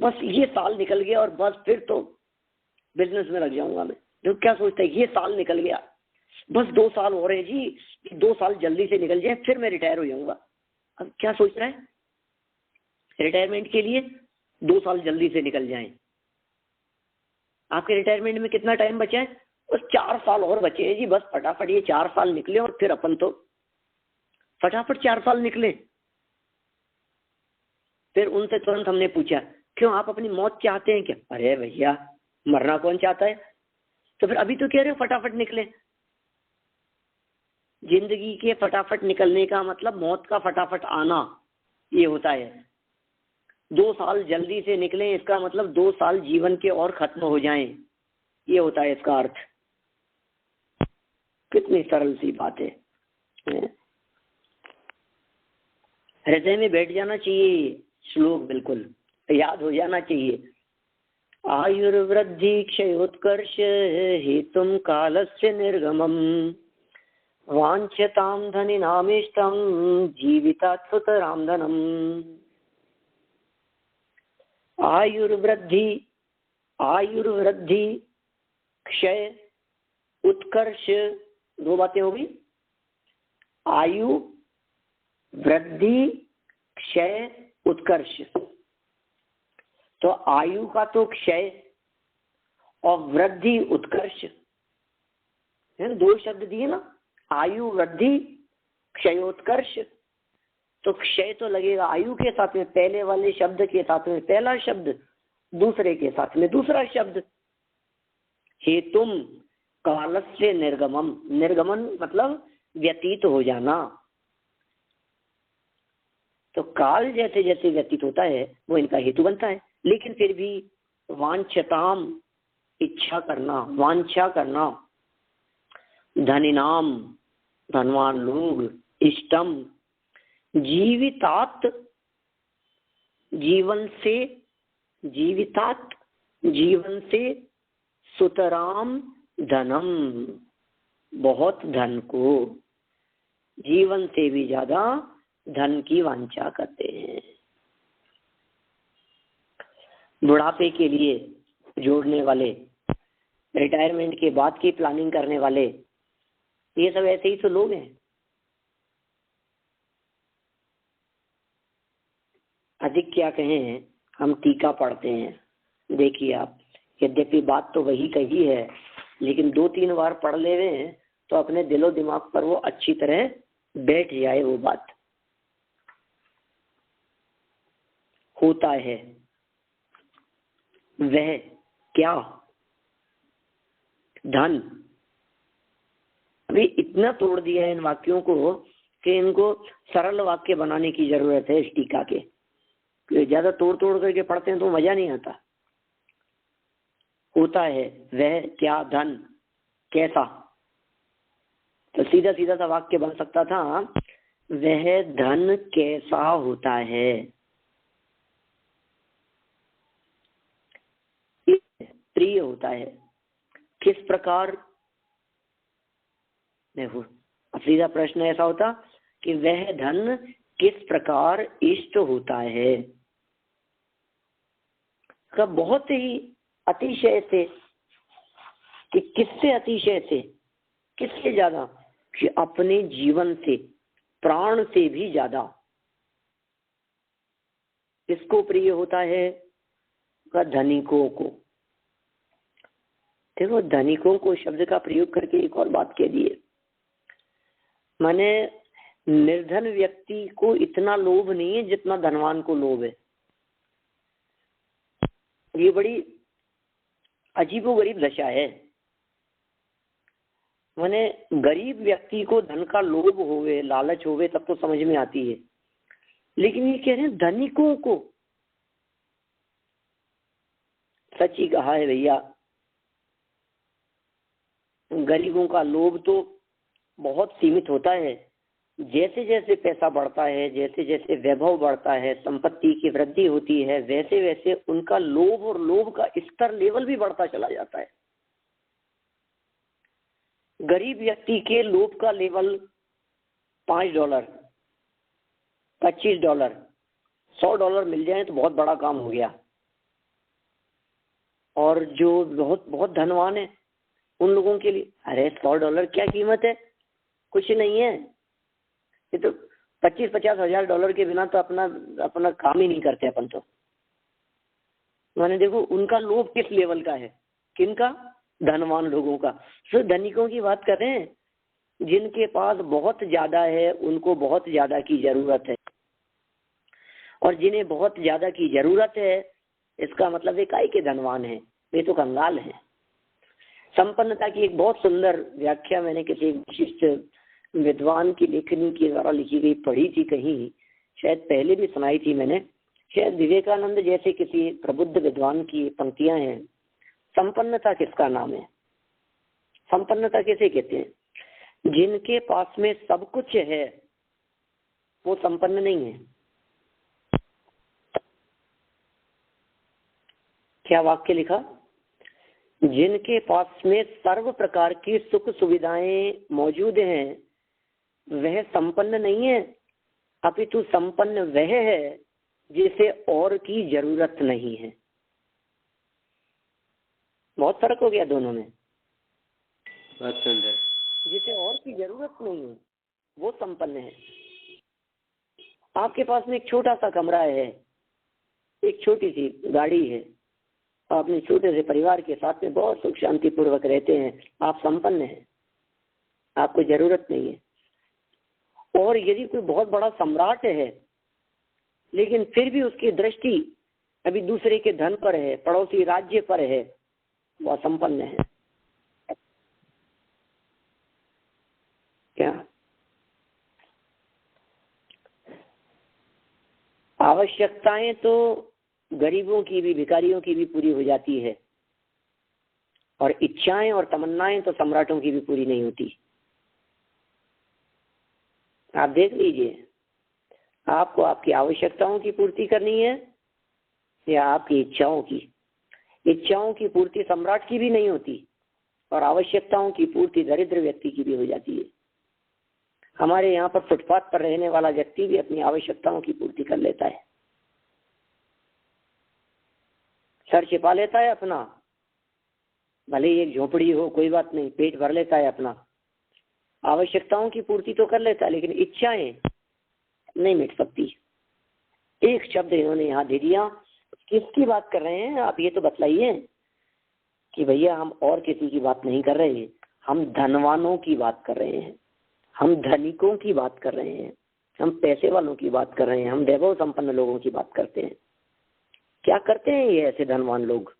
बस ये साल निकल गया और बस फिर तो बिजनेस में लग जाऊंगा मैं। जो क्या सोचता है, ये साल निकल गया, बस 2 साल हो रहे जी, 2 साल जल्दी से निकल जाए फिर मैं रिटायर हो जाऊंगा। अब क्या सोच रहा है? रिटायरमेंट के लिए 2 साल जल्दी से निकल जाएं। आपके रिटायरमेंट में कितना टाइम बचा है? बस 4 साल और बचे हैं जी, बस फटाफट ये 4 साल निकले और फिर अपन तो फटाफट 4 साल निकले। फिर उनसे तुरंत हमने पूछा, क्यों आप अपनी मौत चाहते हैं क्या? अरे भैया, मरना कौन चाहता है? तो फिर अभी तो कह रहे हो फटाफट निकले। जिंदगी के फटाफट निकलने का मतलब मौत का फटाफट आना, ये होता है। 2 साल जल्दी से निकले, इसका मतलब 2 साल जीवन के और खत्म हो जाएं, ये होता है इसका अर्थ। कितनी सरल सी बात है, हृदय में बैठ जाना चाहिए श्लोक, बिल्कुल याद हो जाना चाहिए। आयुर्वृद्धि क्षयोत्कर्ष हेतुम कालस्य निर्गमम वांछताम धनिनामेष्टम जीवितात् सुतराम धनम। आयुर्वृद्धि, आयुर्वृद्धि क्षय उत्कर्ष, 2 बातें होगी। आयु वृद्धि क्षय उत्कर्ष। तो आयु का तो क्षय और वृद्धि उत्कर्ष, 2 शब्द दिए ना, आयु वृद्धि क्षयोत्कर्ष। तो क्षय तो लगेगा आयु के साथ में, पहले वाले शब्द के साथ में पहला शब्द, दूसरे के साथ में दूसरा शब्द। हेतुम कालस्य निर्गमम, निर्गमन मतलब व्यतीत हो जाना। तो काल जैसे जैसे व्यतीत होता है वो इनका हेतु बनता है। लेकिन फिर भी वांछताम, इच्छा करना, वांछा करना, धनिनाम, धनवान लोग, इष्टम, जीवितात, जीवन से, जीवितात जीवन से, सुतराम धनम, बहुत धन को, जीवन से भी ज्यादा धन की वांछा करते हैं। बुढ़ापे के लिए जोड़ने वाले, रिटायरमेंट के बाद की प्लानिंग करने वाले, ये सब ऐसे ही तो लोग हैं। अधिक क्या कहें, हम टीका पढ़ते हैं। देखिए आप, यद्यपि बात तो वही कही है, लेकिन 2-3 बार पढ़ ले रहे हैं तो अपने दिलो दिमाग पर वो अच्छी तरह बैठ जाए वो बात। होता है वह क्या? धन। अभी इतना तोड़ दिया है इन वाक्यों को कि इनको सरल वाक्य बनाने की जरूरत है इस टीका के। ज्यादा तोड़ तोड़ करके पढ़ते हैं तो मजा नहीं आता। होता है वह क्या धन कैसा, तो सीधा सीधा सा वाक्य बन सकता था, वह धन कैसा होता है। प्रिय होता है, किस प्रकार। देखो सीधा प्रश्न ऐसा होता कि वह धन किस प्रकार इष्ट होता है। कब बहुत ही अतिशय से, कि किससे अतिशय से, किससे ज्यादा, कि अपने जीवन से, प्राण से भी ज्यादा। किसको प्रिय होता है? धनिकों को। देखो धनिकों को शब्द का प्रयोग करके एक और बात कह दी है, माने निर्धन व्यक्ति को इतना लोभ नहीं है जितना धनवान को लोभ है। ये बड़ी अजीबोगरीब दशा है। माने गरीब व्यक्ति को धन का लोभ होवे, लालच होवे तब तो समझ में आती है, लेकिन ये कह रहे हैं धनिकों को। सच ही कहा है भैया, गरीबों का लोभ तो बहुत सीमित होता है। जैसे जैसे पैसा बढ़ता है, जैसे जैसे वैभव बढ़ता है, संपत्ति की वृद्धि होती है, वैसे वैसे उनका लोभ और लोभ का स्तर, लेवल भी बढ़ता चला जाता है। गरीब व्यक्ति के लोभ का लेवल $5, $25, $100 मिल जाए तो बहुत बड़ा काम हो गया। और जो बहुत बहुत धनवान है उन लोगों के लिए, अरे $100 क्या कीमत है, कुछ नहीं है। ये तो 25-50 हजार डॉलर के बिना तो अपना काम ही नहीं करते अपन तो। मैंने देखो उनका लोभ किस लेवल का है, किनका? धनवान लोगों का। सिर्फ धनिकों की बात कर रहे हैं, जिनके पास बहुत ज्यादा है, उनको बहुत ज्यादा की जरूरत है। और जिन्हें बहुत ज्यादा की जरूरत है, इसका मतलब वे काय के धनवान है, वे तो कंगाल है। संपन्नता की एक बहुत सुंदर व्याख्या मैंने किसी विशिष्ट विद्वान की लेखनी के द्वारा लिखी गई पढ़ी थी कहीं, शायद पहले भी सुनाई थी मैंने, शायद विवेकानंद जैसे किसी प्रबुद्ध विद्वान की पंक्तियां हैं। संपन्नता किसका नाम है? संपन्नता किसे कहते हैं? जिनके पास में सब कुछ है वो संपन्न नहीं है। क्या वाक्य लिखा? जिनके पास में सर्व प्रकार की सुख सुविधाएं मौजूद हैं वह संपन्न नहीं है, अपितु संपन्न वह है जिसे और की जरूरत नहीं है। बहुत फर्क हो गया दोनों में। बहुत सुंदर। जिसे और की जरूरत नहीं है वो संपन्न है। आपके पास में एक छोटा सा कमरा है, एक छोटी सी गाड़ी है, आप अपने छोटे से परिवार के साथ में बहुत सुख शांति पूर्वक रहते हैं, आप संपन्न हैं, आपको जरूरत नहीं है। और यदि कोई बहुत बड़ा सम्राट है लेकिन फिर भी उसकी दृष्टि अभी दूसरे के धन पर है, पड़ोसी राज्य पर है, वह संपन्न है। क्या आवश्यकताएं तो गरीबों की भी, भिखारियों की भी पूरी हो जाती है, और इच्छाएं और तमन्नाएं तो सम्राटों की भी पूरी नहीं होती। आप देख लीजिए, आपको आपकी आवश्यकताओं की पूर्ति करनी है या आपकी इच्छाओं की? इच्छाओं की पूर्ति सम्राट की भी नहीं होती और आवश्यकताओं की पूर्ति दरिद्र व्यक्ति की भी हो जाती है। हमारे यहाँ पर फुटपाथ पर रहने वाला व्यक्ति भी अपनी आवश्यकताओं की पूर्ति कर लेता है, सर छिपा लेता है अपना, भले ही एक झोपड़ी हो कोई बात नहीं, पेट भर लेता है अपना, आवश्यकताओं की पूर्ति तो कर लेता है, लेकिन इच्छाएं नहीं मिट सकती। एक शब्द इन्होंने यहाँ दे दिया। किसकी बात कर रहे हैं आप, ये तो बतलाइए कि भैया हम और किसी की बात नहीं कर रहे, हम धनवानों की बात कर रहे हैं, हम धनिकों की बात कर रहे हैं, हम पैसे वालों की बात कर रहे हैं, हम वैभव संपन्न लोगों की बात करते हैं। क्या करते हैं ये ऐसे धनवान लोग?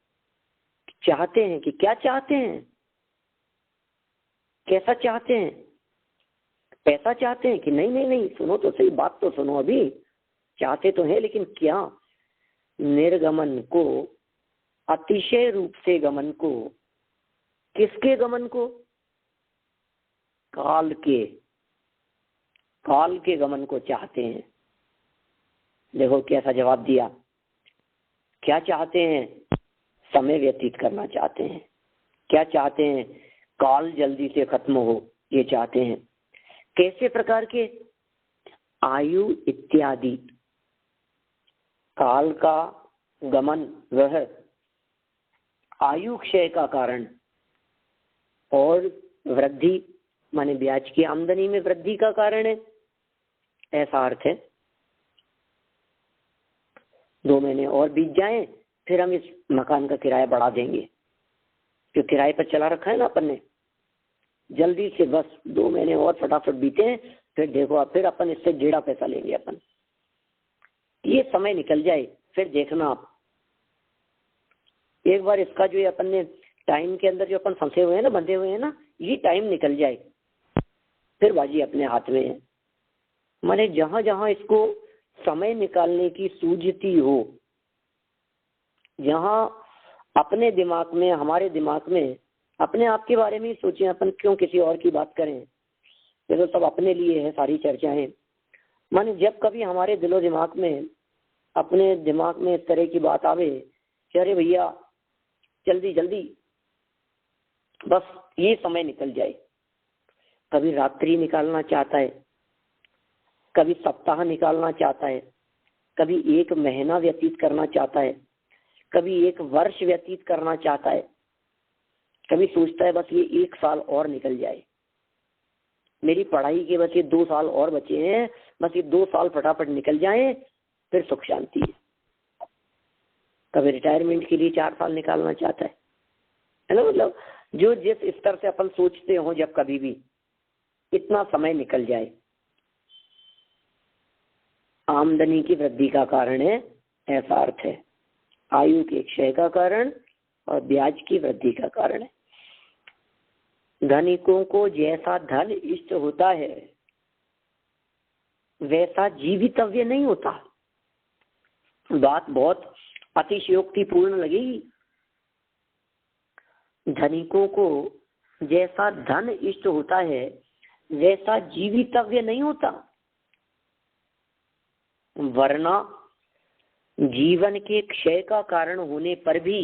चाहते हैं कि क्या चाहते हैं, कैसा चाहते हैं? पैसा चाहते हैं कि नहीं नहीं नहीं, सुनो तो सही, बात तो सुनो, अभी चाहते तो हैं लेकिन क्या? निर्गमन को, अतिशय रूप से गमन को, किसके गमन को? काल के गमन को चाहते हैं। देखो कैसा जवाब दिया। क्या चाहते हैं? समय व्यतीत करना चाहते हैं। क्या चाहते हैं? काल जल्दी से खत्म हो, ये चाहते हैं। कैसे प्रकार के? आयु इत्यादि। काल का गमन वह आयु क्षय का कारण और वृद्धि माने ब्याज की आमदनी में वृद्धि का कारण है, ऐसा अर्थ है। 2 महीने और बीत जाएं, फिर हम इस मकान का किराया बढ़ा देंगे, जो किराए पर चला रखा है ना अपन ने। जल्दी से बस 2 महीने और फटाफट बीते हैं, फिर देखो आप, फिर अपन इससे 1.5 पैसा लेंगे अपन। ये समय निकल जाए, फिर देखना आप। एक बार इसका जो अपन ने टाइम के अंदर जो अपन फंसे हुए हैं ना, बंधे हुए हैं ना, ये टाइम निकल जाए, फिर बाजी अपने हाथ में है। माने जहां जहां इसको समय निकालने की सूझती हो, जहां अपने दिमाग में, हमारे दिमाग में अपने आप के बारे में ही सोचें, अपन क्यों किसी और की बात करें। ये तो सब अपने लिए है सारी चर्चाएं। माने जब कभी हमारे दिलो दिमाग में, अपने दिमाग में इस तरह की बात आवे कि अरे भैया जल्दी जल्दी बस ये समय निकल जाए, कभी रात्रि निकालना चाहता है, कभी सप्ताह निकालना चाहता है, कभी 1 महीना व्यतीत करना चाहता है, कभी 1 वर्ष व्यतीत करना चाहता है, कभी सोचता है बस ये 1 साल और निकल जाए, मेरी पढ़ाई के बस ये 2 साल और बचे हैं, बस ये 2 साल फटाफट निकल जाएं, फिर सुख शांति है। कभी रिटायरमेंट के लिए 4 साल निकालना चाहता है ना। मतलब जो जिस स्तर से अपन सोचते हो, जब कभी भी इतना समय निकल जाए, आमदनी की वृद्धि का कारण है, ऐसा अर्थ है। आयु के क्षय का कारण और ब्याज की वृद्धि का कारण है। धनिकों को जैसा धन इष्ट होता है वैसा जीवितव्य नहीं होता। बात बहुत अतिशयोक्तिपूर्ण लगेगी। धनिकों को जैसा धन इष्ट होता है वैसा जीवितव्य नहीं होता, वरना जीवन के क्षय का कारण होने पर भी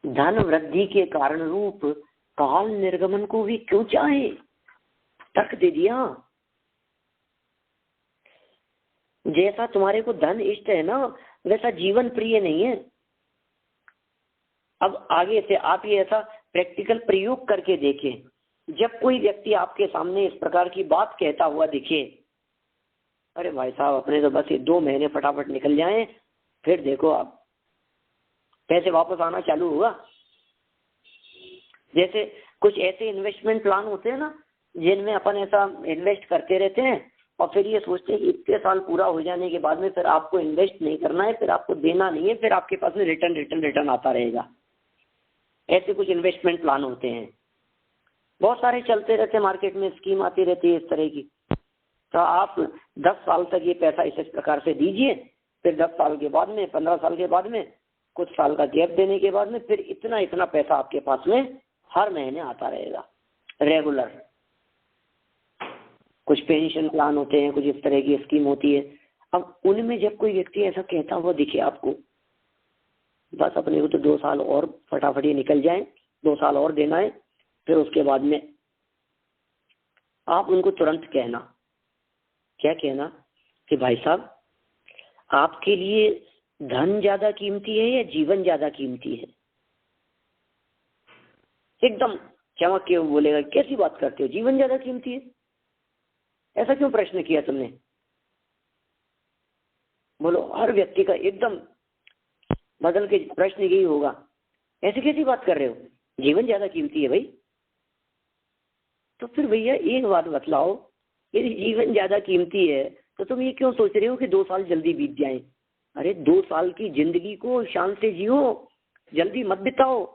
धन वृद्धि के कारण रूप काल निर्गमन को भी क्यों चाहे? तर्क दे दिया। जैसा तुम्हारे को धन इष्ट है ना, वैसा जीवन प्रिय नहीं है। अब आगे से आप ये ऐसा प्रैक्टिकल प्रयोग करके देखें। जब कोई व्यक्ति आपके सामने इस प्रकार की बात कहता हुआ दिखे, अरे भाई साहब अपने तो बस ये 2 महीने फटाफट निकल जाएं, फिर देखो आप पैसे वापस आना चालू हुआ। जैसे कुछ ऐसे इन्वेस्टमेंट प्लान होते हैं ना, जिनमें अपन ऐसा इन्वेस्ट करते रहते हैं और फिर ये सोचते हैं कि इतने साल पूरा हो जाने के बाद में फिर आपको इन्वेस्ट नहीं करना है, फिर आपको देना नहीं है, फिर आपके पास में रिटर्न आता रहेगा। ऐसे कुछ इन्वेस्टमेंट प्लान होते हैं, बहुत सारे चलते रहते हैं, मार्केट में स्कीम आती रहती है इस तरह की। तो आप 10 साल तक ये पैसा इस प्रकार से दीजिए, फिर 10 साल के बाद में, 15 साल के बाद में, कुछ साल का गैप देने के बाद में फिर इतना पैसा आपके पास में हर महीने आता रहेगा रेगुलर। कुछ पेंशन प्लान होते हैं, कुछ इस तरह की स्कीम होती है। अब उनमें जब कोई व्यक्ति ऐसा कहता हुआ दिखे आपको, बस अपने को तो 2 साल और फटाफट ये निकल जाए, 2 साल और देना है, फिर उसके बाद में आप उनको तुरंत कहना, क्या कहना कि भाई साहब आपके लिए धन ज्यादा कीमती है या जीवन ज्यादा कीमती है? एकदम चमक के बोलेगा, कैसी बात करते हो, जीवन ज्यादा कीमती है? ऐसा क्यों प्रश्न किया तुमने? बोलो, हर व्यक्ति का एकदम बदल के प्रश्न यही होगा, ऐसी कैसी बात कर रहे हो, जीवन ज्यादा कीमती है भाई। तो फिर भैया एक बात बतलाओ, यदि जीवन ज्यादा कीमती है तो तुम ये क्यों सोच रहे हो कि 2 साल जल्दी बीत जाएं? अरे 2 साल की जिंदगी को शान से जियो, जल्दी मत बिताओ।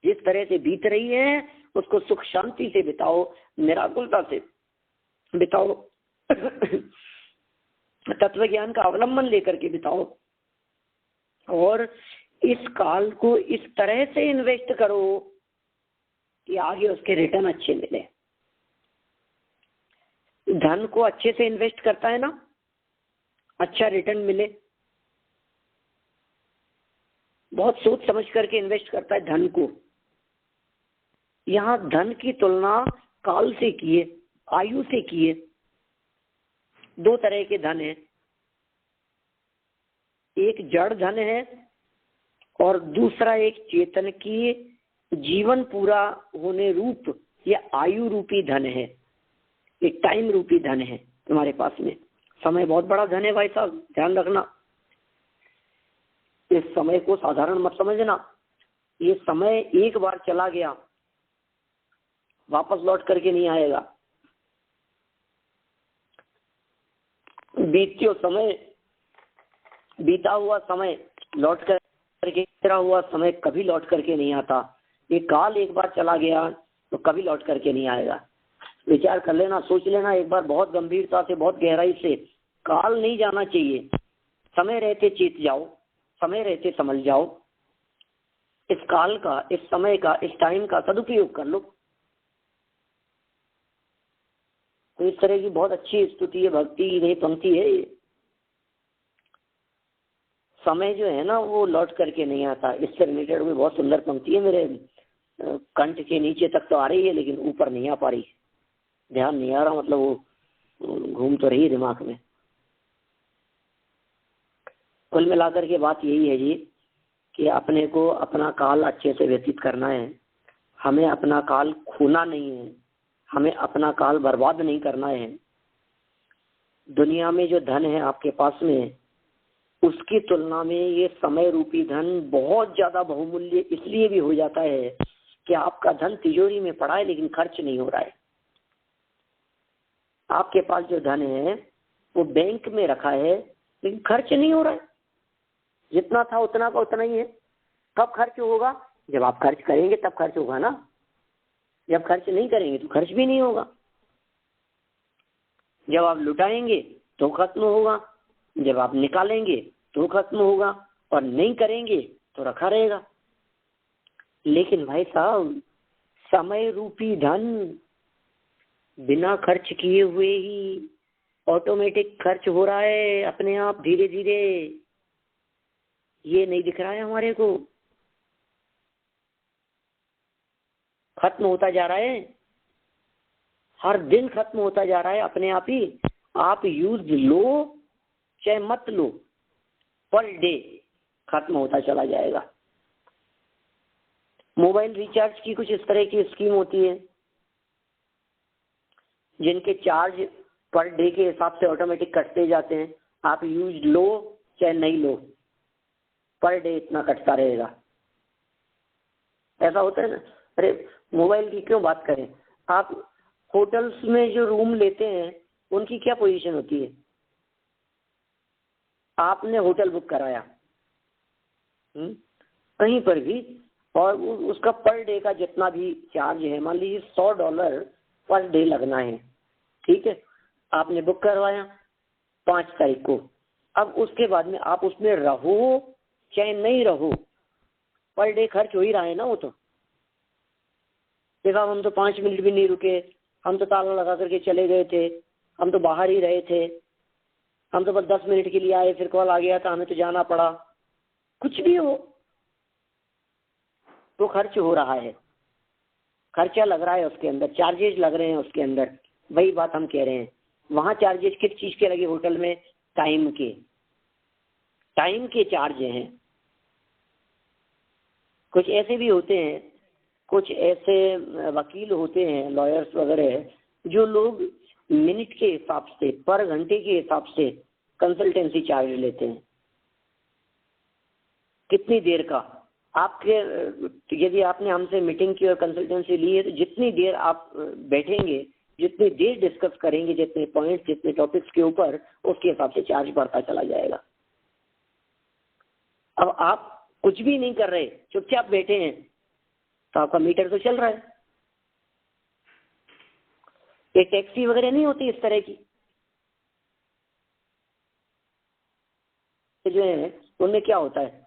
जिस तरह से बीत रही है उसको सुख शांति से बिताओ, निराकुलता से बिताओ। तत्व ज्ञान का अवलंबन लेकर के बिताओ और इस काल को इस तरह से इन्वेस्ट करो कि आगे उसके रिटर्न अच्छे मिले। धन को अच्छे से इन्वेस्ट करता है ना, अच्छा रिटर्न मिले, बहुत सोच समझ करके इन्वेस्ट करता है धन को। यहाँ धन की तुलना काल से किए, आयु से किए। दो तरह के धन है, एक जड़ धन है और दूसरा एक चेतन की जीवन पूरा होने रूप या आयु रूपी धन है, एक टाइम रूपी धन है तुम्हारे पास में। समय बहुत बड़ा धन है भाई साहब, ध्यान रखना। इस समय को साधारण मत समझना। ये समय एक बार चला गया, वापस लौट करके नहीं आएगा। बीता हुआ समय लौट करके, तेरा हुआ समय कभी लौट करके नहीं आता। ये काल एक बार चला गया तो कभी लौट करके नहीं आएगा। विचार कर लेना, सोच लेना एक बार बहुत गंभीरता से, बहुत गहराई से। काल नहीं जाना चाहिए, समय रहते चेत जाओ, समय रहते समझ जाओ। इस काल का, इस समय का, इस टाइम का सदुपयोग कर लो। तो इस तरह की बहुत अच्छी स्तुति है, भक्ति नहीं पंक्ति है। समय जो है ना वो लौट करके नहीं आता। इससे रिलेटेड भी बहुत सुंदर पंक्ति है, मेरे कंठ के नीचे तक तो आ रही है लेकिन ऊपर नहीं आ पा रही, ध्यान नहीं आ रहा, मतलब वो घूम तो रही है दिमाग में। कुल मिलाकर के बात यही है जी कि अपने को अपना काल अच्छे से व्यतीत करना है। हमें अपना काल खोना नहीं है, हमें अपना काल बर्बाद नहीं करना है। दुनिया में जो धन है आपके पास में, उसकी तुलना में ये समय रूपी धन बहुत ज्यादा बहुमूल्य इसलिए भी हो जाता है कि आपका धन तिजोरी में पड़ा है लेकिन खर्च नहीं हो रहा है। आपके पास जो धन है वो बैंक में रखा है लेकिन खर्च नहीं हो रहा है। जितना था उतना का उतना ही है। कब खर्च होगा? जब आप खर्च करेंगे तब खर्च होगा ना। जब खर्च नहीं करेंगे तो खर्च भी नहीं होगा। जब आप लुटाएंगे तो खत्म होगा, जब आप निकालेंगे तो खत्म होगा, और नहीं करेंगे तो रखा रहेगा। लेकिन भाई साहब, समय रूपी धन बिना खर्च किए हुए ही ऑटोमेटिक खर्च हो रहा है अपने आप, धीरे धीरे। ये नहीं दिख रहा है हमारे को, खत्म होता जा रहा है, हर दिन खत्म होता जा रहा है अपने आप ही। आप यूज लो चाहे मत लो, पर डे खत्म होता चला जाएगा। मोबाइल रिचार्ज की कुछ इस तरह की स्कीम होती है जिनके चार्ज पर डे के हिसाब से ऑटोमेटिक कटते जाते हैं। आप यूज लो चाहे नहीं लो, पर डे इतना कटता रहेगा। ऐसा होता है ना। अरे मोबाइल की क्यों बात करें, आप होटल्स में जो रूम लेते हैं उनकी क्या पोजीशन होती है? आपने होटल बुक कराया कहीं पर भी, और उसका पर डे का जितना भी चार्ज है, मान लीजिए $100 पर डे लगना है, ठीक है। आपने बुक करवाया 5 तारीख को। अब उसके बाद में आप उसमें रहो चाहे नहीं रहो, पर डे खर्च हो ही रहा है ना वो तो। देखा, हम तो 5 मिनट भी नहीं रुके, हम तो ताला लगा करके चले गए थे, हम तो बाहर ही रहे थे, हम तो बस 10 मिनट के लिए आए, फिर कॉल आ गया था, हमें तो जाना पड़ा। कुछ भी हो तो खर्च हो रहा है, खर्चा लग रहा है उसके अंदर, चार्जेस लग रहे हैं उसके अंदर। वही बात हम कह रहे हैं। वहां चार्जेस किस चीज के लगे? होटल में टाइम के चार्ज हैं। कुछ ऐसे भी होते हैं, कुछ ऐसे वकील होते हैं, लॉयर्स वगैरह, जो लोग मिनट के हिसाब से, पर घंटे के हिसाब से कंसल्टेंसी चार्ज लेते हैं। कितनी देर का? आपके, यदि आपने हमसे मीटिंग की और कंसल्टेंसी ली है तो जितनी देर आप बैठेंगे, जितनी देर डिस्कस करेंगे, जितने पॉइंट्स, जितने टॉपिक्स के ऊपर, उसके हिसाब से चार्ज बढ़ता चला जाएगा। अब आप कुछ भी नहीं कर रहे, चुपचाप बैठे हैं, तो आपका मीटर तो चल रहा है। ये टैक्सी वगैरह नहीं होती इस तरह की, होते हैं उनमें क्या होता है,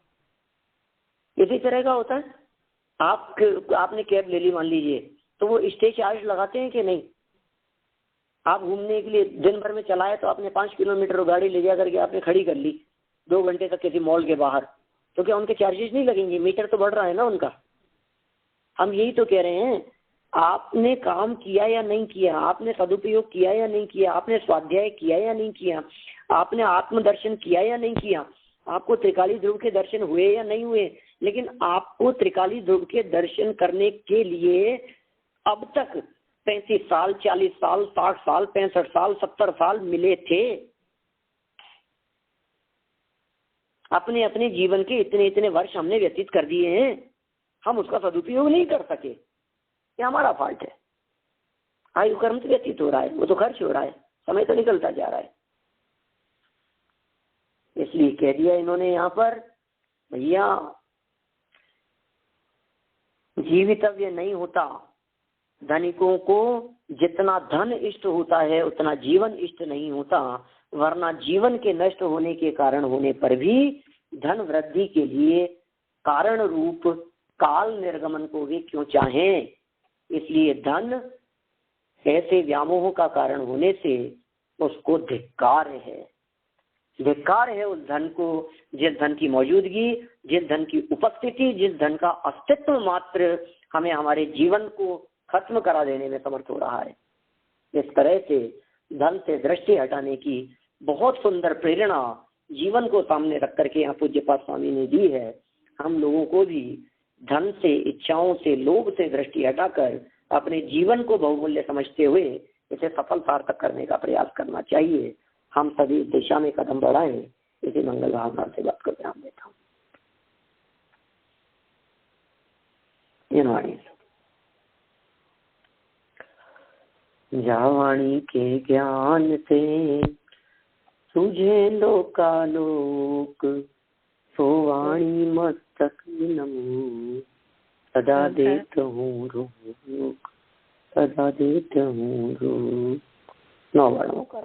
इसी तरह का होता है। आपने कैब ले ली मान लीजिए, तो वो स्टेज चार्ज लगाते हैं कि नहीं? आप घूमने के लिए दिन भर में चलाए तो आपने 5 किलोमीटर गाड़ी ले जा करके आपने खड़ी कर ली 2 घंटे तक किसी मॉल के बाहर, तो क्या उनके चार्जेस नहीं लगेंगे? मीटर तो बढ़ रहा है ना उनका। हम यही तो कह रहे हैं, आपने काम किया या नहीं किया, आपने सदुपयोग किया या नहीं किया, आपने स्वाध्याय किया या नहीं किया, आपने आत्मदर्शन किया या नहीं किया, आपको त्रिकाली ध्रुव के दर्शन हुए या नहीं हुए। लेकिन आपको त्रिकाली ध्रुव के दर्शन करने के लिए अब तक 35 साल, 40 साल, 60 साल, 65 साल, 70 साल मिले थे। अपने अपने जीवन के इतने इतने वर्ष हमने व्यतीत कर दिए हैं, हम उसका सदुपयोग नहीं कर सके, ये हमारा फॉल्ट है। आयु कर्म तो व्यतीत हो रहा है, वो तो खर्च हो रहा है, समय तो निकलता जा रहा है। इसलिए कह दिया इन्होंने यहाँ पर, भैया जीवितव्य नहीं होता। धनिकों को जितना धन इष्ट होता है उतना जीवन इष्ट नहीं होता, वरना जीवन के नष्ट होने के कारण होने पर भी धन वृद्धि के लिए कारण रूप काल निर्गमन को वे क्यों चाहें। इसलिए धन ऐसे व्यामोह का कारण होने से उसको धिक्कार है, धिक्कार है उस धन को, जिस धन की मौजूदगी, जिस धन की उपस्थिति, जिस धन का अस्तित्व मात्र हमें हमारे जीवन को खत्म करा देने में समर्थ हो रहा है। इस तरह से धन से दृष्टि हटाने की बहुत सुंदर प्रेरणा जीवन को सामने रख करके यहाँ पूज्यपाद स्वामी ने दी है। हम लोगों को भी धन से, इच्छाओं से, लोभ से दृष्टि हटाकर अपने जीवन को बहुमूल्य समझते हुए इसे सफल सार्थक करने का प्रयास करना चाहिए। हम सभी इस दिशा में कदम बढ़ाएं, इसी मंगल भावना से बात को ध्यान देता हूँ। जावाणी के ज्ञान से तुझे लोकालोक, सोवाणी मस्तक नमो, सदा देत हूँ रोक, सदा देत हूँ रोक। 9 वर्णों का